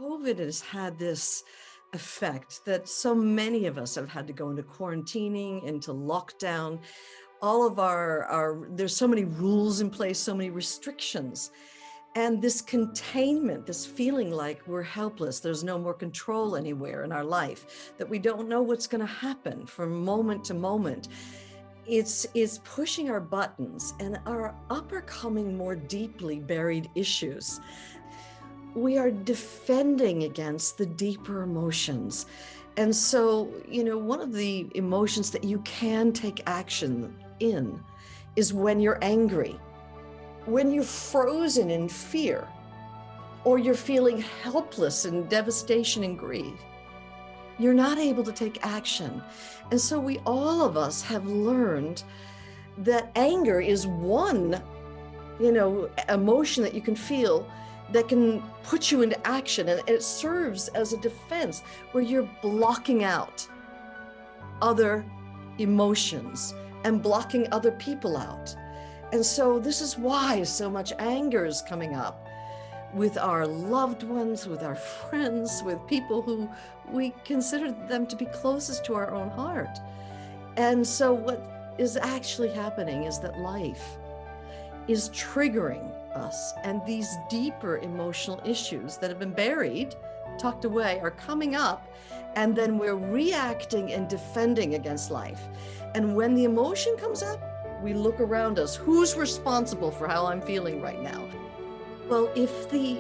COVID has had this effect that so many of us have had to go into quarantining, into lockdown. All of our there's so many rules in place, so many restrictions. And this containment, this feeling like we're helpless, there's no more control anywhere in our life, that we don't know what's going to happen from moment to moment. It's pushing our buttons and are uppercoming more deeply buried issues. We are defending against the deeper emotions. And so, one of the emotions that you can take action in is when you're angry, when you're frozen in fear, or you're feeling helpless in devastation and grief. You're not able to take action. And so all of us have learned that anger is one, emotion that you can feel that can put you into action. And it serves as a defense where you're blocking out other emotions and blocking other people out. And so this is why so much anger is coming up with our loved ones, with our friends, with people who we consider them to be closest to our own heart. And so what is actually happening is that life is triggering us, and these deeper emotional issues that have been buried, tucked away, are coming up, and then we're reacting and defending against life. And when the emotion comes up, we look around us. Who's responsible for how I'm feeling right now? Well, if the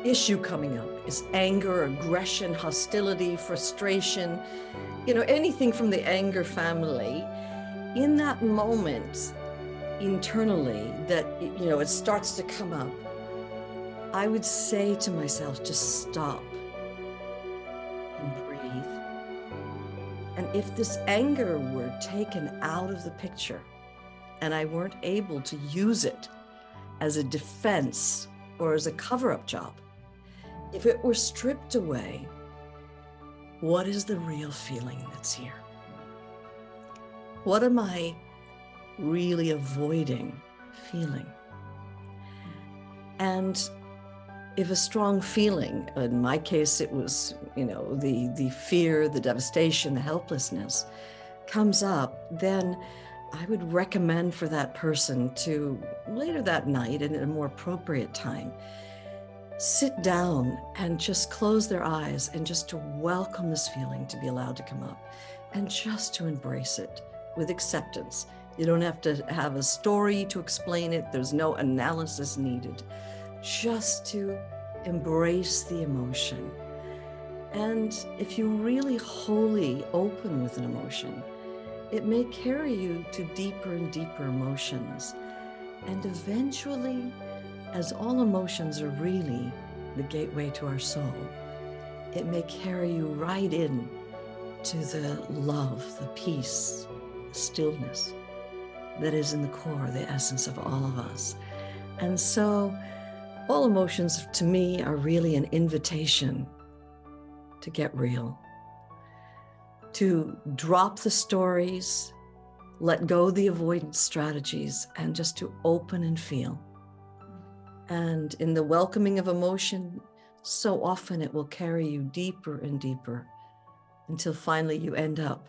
issue coming up is anger, aggression, hostility, frustration, anything from the anger family, in that moment, internally, that, it starts to come up, I would say to myself, just stop and breathe. And if this anger were taken out of the picture and I weren't able to use it as a defense or as a cover-up job, if it were stripped away, what is the real feeling that's here? What am I really avoiding feeling? And if a strong feeling, in my case, it was, the fear, the devastation, the helplessness comes up, then I would recommend for that person to, later that night and at a more appropriate time, sit down and just close their eyes and just to welcome this feeling to be allowed to come up and just to embrace it with acceptance. You don't have to have a story to explain it. There's no analysis needed. Just to embrace the emotion. And if you really wholly open with an emotion, it may carry you to deeper and deeper emotions. And eventually, as all emotions are really the gateway to our soul, it may carry you right in to the love, the peace, the stillness that is in the core, the essence of all of us. And so all emotions to me are really an invitation to get real, to drop the stories, let go the avoidance strategies, and just to open and feel. And in the welcoming of emotion, so often it will carry you deeper and deeper until finally you end up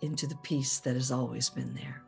into the peace that has always been there.